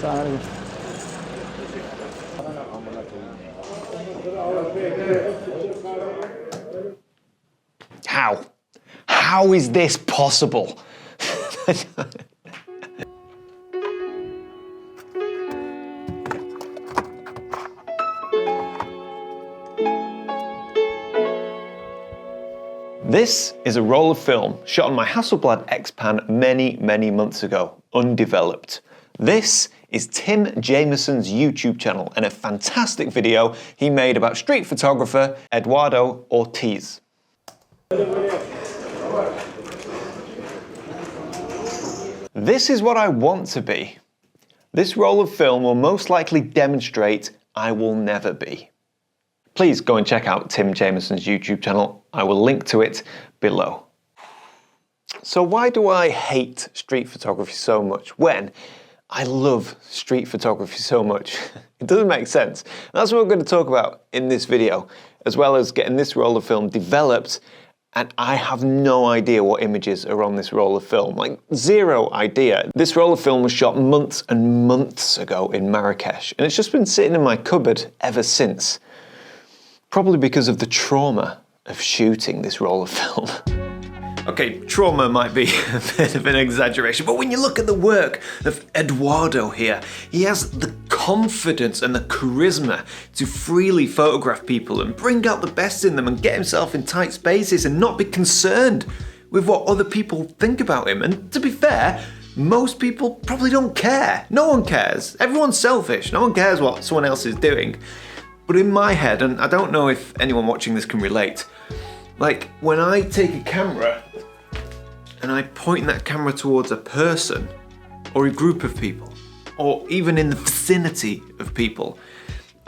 tarde. How? How is this possible? This is a roll of film shot on my Hasselblad X-Pan many, many months ago, undeveloped. This is Tim Jameson's YouTube channel and a fantastic video he made about street photographer Eduardo Ortiz. This is what I want to be. This roll of film will most likely demonstrate I will never be. Please go and check out Tim Jameson's YouTube channel. I will link to it below. So why do I hate street photography so much when I love street photography so much? It doesn't make sense. And that's what we're going to talk about in this video, as well as getting this roll of film developed. And I have no idea what images are on this roll of film, like zero idea. This roll of film was shot months and months ago in Marrakesh, and it's just been sitting in my cupboard ever since. Probably because of the trauma of shooting this roll of film. Okay, trauma might be a bit of an exaggeration, but when you look at the work of Eduardo here, he has the confidence and the charisma to freely photograph people and bring out the best in them and get himself in tight spaces and not be concerned with what other people think about him. And to be fair, most people probably don't care. No one cares. Everyone's selfish. No one cares what someone else is doing. But in my head, and I don't know if anyone watching this can relate, like when I take a camera and I point that camera towards a person or a group of people, or even in the vicinity of people,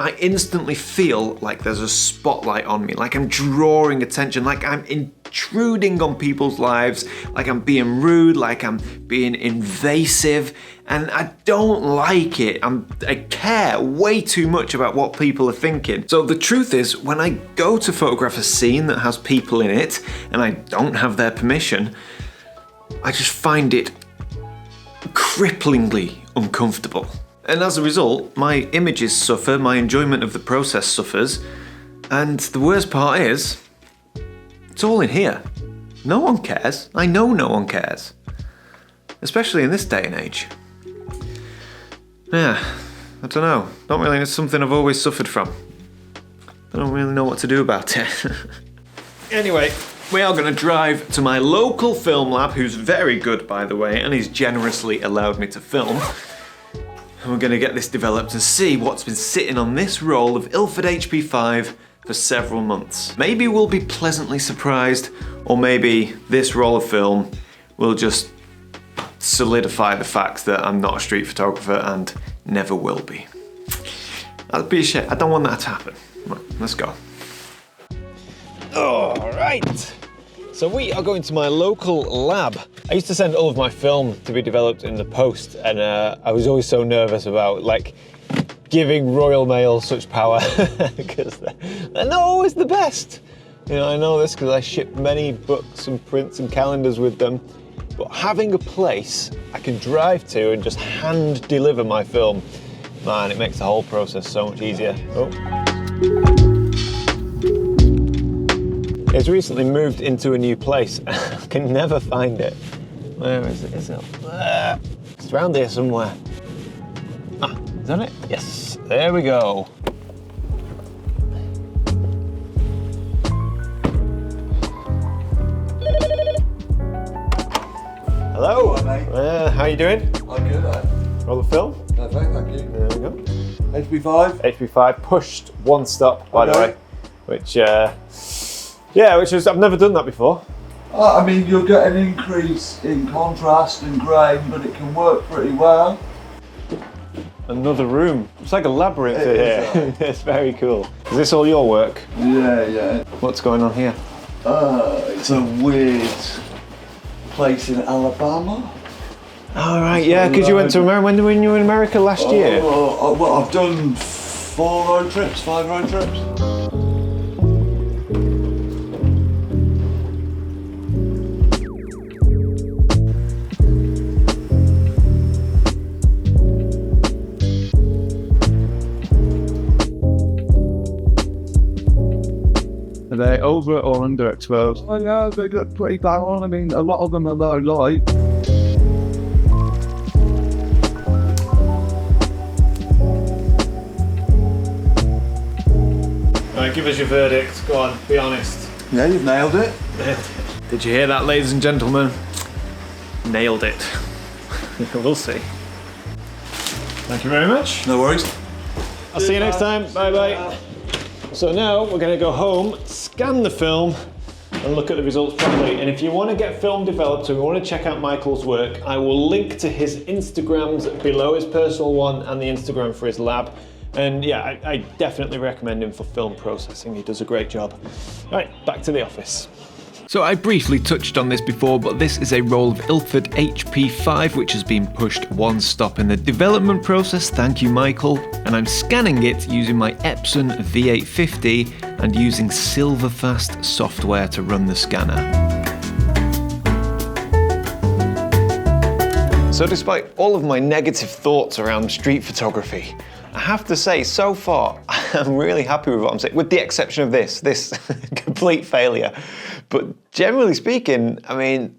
I instantly feel like there's a spotlight on me, like I'm drawing attention, like I'm intruding on people's lives, like I'm being rude, like I'm being invasive, and I don't like it. I care way too much about what people are thinking. So the truth is, when I go to photograph a scene that has people in it, and I don't have their permission, I just find it cripplingly uncomfortable. And as a result, my images suffer, my enjoyment of the process suffers, and the worst part is, it's all in here. No one cares. I know no one cares. Especially in this day and age. Yeah, I don't know. Not really, it's something I've always suffered from. I don't really know what to do about it. Anyway, we are going to drive to my local film lab, who's very good, by the way, and he's generously allowed me to film. And we're going to get this developed and see what's been sitting on this roll of Ilford HP5 for several months. Maybe we'll be pleasantly surprised, or maybe this roll of film will just solidify the fact that I'm not a street photographer and never will be. That'd be a shame. I don't want that to happen. Right, let's go. All right. So we are going to my local lab. I used to send all of my film to be developed in the post, and I was always so nervous about like giving Royal Mail such power because they're not always the best. You know, I know this because I ship many books and prints and calendars with them. But having a place I can drive to and just hand deliver my film, man, it makes the whole process so much easier. Oh. It's recently moved into a new place. I can never find it. Where is it? Is it? It's around here somewhere. Ah, is that it? Yes, there we go. Hello. Hello, mate. How you doing? I'm good, mate. Roll the film? Perfect, thank you. There we go. HP5? HP5 pushed one stop, by the Okay. way, which was, I've never done that before. I mean, you'll get an increase in contrast and grain, but it can work pretty well. Another room. It's like a labyrinth It here. is, It's very cool. Is this all your work? Yeah. What's going on here? It's a weird place in Alabama. All right, yeah, because you went to America. When were you in America last year? Well, I've done 5 road trips. they over or underexposed? Oh yeah, they look pretty bang on. I mean, a lot of them are low light. Right, give us your verdict. Go on, be honest. Yeah, you've nailed it. Did you hear that, ladies and gentlemen? Nailed it. We'll see. Thank you very much. No worries. I'll see you next time. Bye bye. So now we're going to go home, scan the film, and look at the results properly. And if you want to get film developed or you want to check out Michael's work, I will link to his Instagrams below, his personal one and the Instagram for his lab. And yeah, I definitely recommend him for film processing. He does a great job. Right, back to the office. So I briefly touched on this before, but this is a roll of Ilford HP5 which has been pushed one stop in the development process, thank you Michael, and I'm scanning it using my Epson V850 and using Silverfast software to run the scanner. So despite all of my negative thoughts around street photography, I have to say, so far, I'm really happy with what I'm saying, with the exception of this complete failure. But generally speaking, I mean,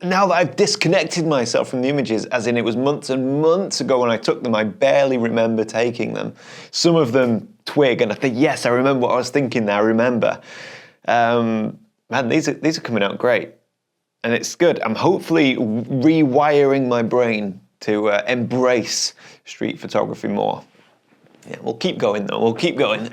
now that I've disconnected myself from the images, as in it was months and months ago when I took them, I barely remember taking them. Some of them twig, and I think, yes, I remember what I was thinking there, I remember. Man, these are coming out great. And it's good. I'm hopefully rewiring my brain to embrace street photography more. Yeah, we'll keep going though, we'll keep going.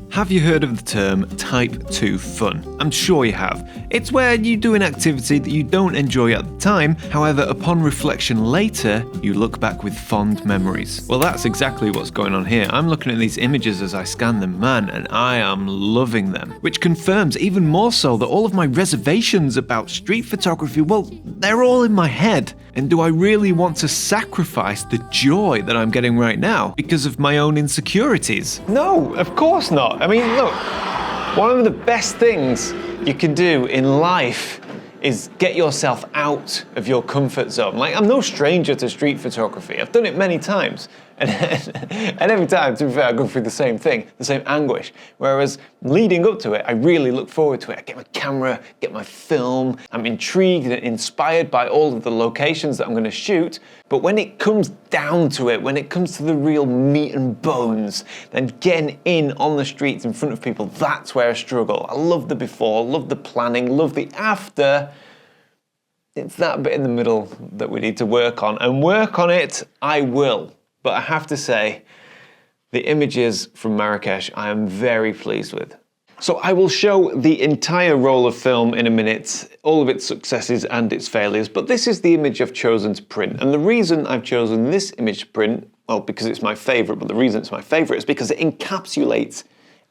Have you heard of the term Type 2 fun? I'm sure you have. It's where you do an activity that you don't enjoy at the time, however, upon reflection later, you look back with fond memories. Well, that's exactly what's going on here. I'm looking at these images as I scan them, man, and I am loving them. Which confirms even more so that all of my reservations about street photography, well, they're all in my head. And do I really want to sacrifice the joy that I'm getting right now because of my own insecurities? No, of course not. I mean, look, one of the best things you can do in life is get yourself out of your comfort zone. Like, I'm no stranger to street photography. I've done it many times. And every time, to be fair, I go through the same thing, the same anguish. Whereas leading up to it, I really look forward to it. I get my camera, get my film. I'm intrigued and inspired by all of the locations that I'm going to shoot. But when it comes down to it, when it comes to the real meat and bones, then getting in on the streets in front of people, that's where I struggle. I love the before, love the planning, love the after. It's that bit in the middle that we need to work on. And work on it, I will. But I have to say, the images from Marrakesh, I am very pleased with. So I will show the entire roll of film in a minute, all of its successes and its failures, but this is the image I've chosen to print. And the reason I've chosen this image to print, well, because it's my favorite, but the reason it's my favorite is because it encapsulates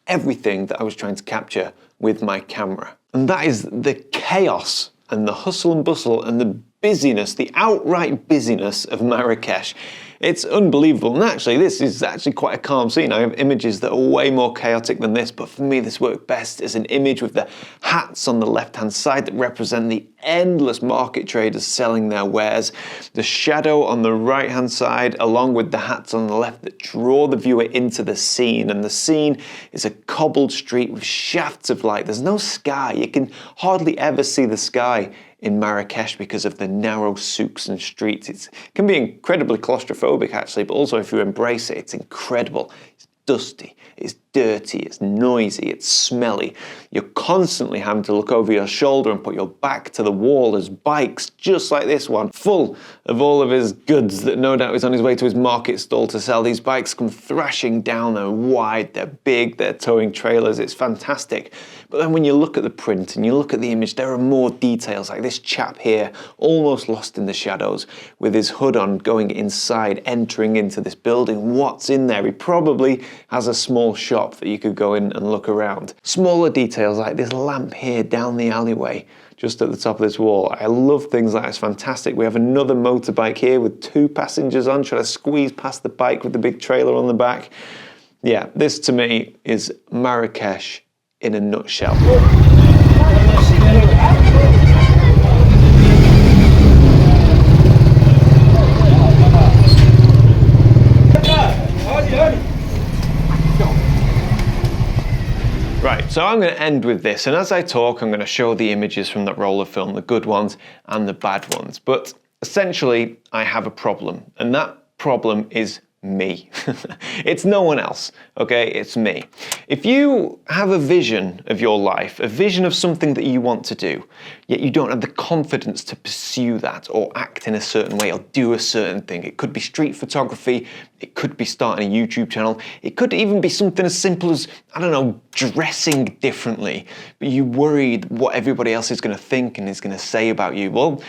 everything that I was trying to capture with my camera. And that is the chaos and the hustle and bustle and the busyness, the outright busyness of Marrakesh. It's unbelievable. And actually, this is actually quite a calm scene. I have images that are way more chaotic than this, but for me, this worked best as an image with the hats on the left-hand side that represent the endless market traders selling their wares, the shadow on the right-hand side, along with the hats on the left that draw the viewer into the scene. And the scene is a cobbled street with shafts of light. There's no sky. You can hardly ever see the sky in Marrakesh because of the narrow souks and streets. It can be incredibly claustrophobic actually, but also if you embrace it, it's incredible. It's dusty, it's dirty, it's noisy, it's smelly. You're constantly having to look over your shoulder and put your back to the wall as bikes, just like this one, full of all of his goods that no doubt is on his way to his market stall to sell. These bikes come thrashing down, they're wide, they're big, they're towing trailers, it's fantastic. But then when you look at the print and you look at the image, there are more details, like this chap here, almost lost in the shadows, with his hood on, going inside, entering into this building. What's in there? He probably has a small shop that you could go in and look around. Smaller details like this lamp here down the alleyway, just at the top of this wall. I love things like that, it's fantastic. We have another motorbike here with 2 passengers on, trying to squeeze past the bike with the big trailer on the back. Yeah, this to me is Marrakesh in a nutshell. Right, So I'm going to end with this, and as I talk, I'm going to show the images from that roll of film, the good ones and the bad ones. But essentially, I have a problem, and that problem is me. It's no one else, okay? It's me. If you have a vision of your life, a vision of something that you want to do, yet you don't have the confidence to pursue that or act in a certain way or do a certain thing. It could be street photography, it could be starting a YouTube channel, it could even be something as simple as, I don't know, dressing differently, but you worried what everybody else is going to think and is going to say about you. Well,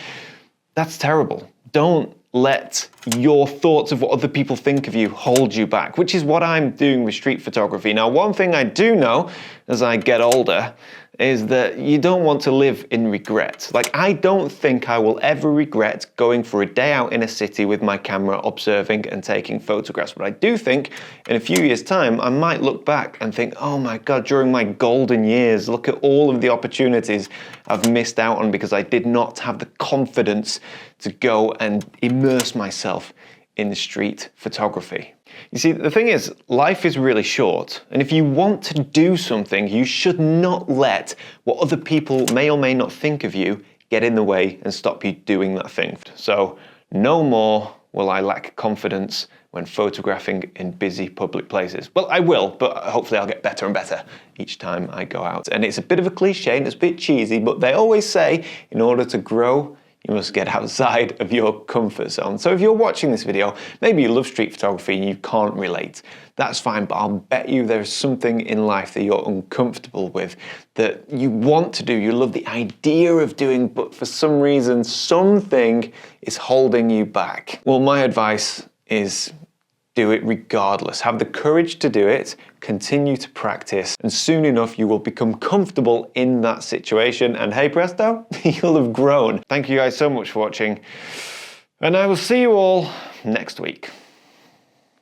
that's terrible. Don't let your thoughts of what other people think of you hold you back, which is what I'm doing with street photography. Now, one thing I do know as I get older is that you don't want to live in regret. Like, I don't think I will ever regret going for a day out in a city with my camera, observing and taking photographs. But I do think in a few years' time, I might look back and think, oh my God, during my golden years, look at all of the opportunities I've missed out on because I did not have the confidence to go and immerse myself in street photography. You see, the thing is, life is really short, and if you want to do something, you should not let what other people may or may not think of you get in the way and stop you doing that thing. So, no more will I lack confidence when photographing in busy public places. Well, I will, but hopefully I'll get better and better each time I go out. And it's a bit of a cliche and it's a bit cheesy, but they always say, in order to grow, you must get outside of your comfort zone. So if you're watching this video, maybe you love street photography and you can't relate. That's fine, but I'll bet you there's something in life that you're uncomfortable with, that you want to do, you love the idea of doing, but for some reason, something is holding you back. Well, my advice is do it regardless. Have the courage to do it, continue to practice, and soon enough you will become comfortable in that situation, and hey presto, you'll have grown. Thank you guys so much for watching, and I will see you all next week.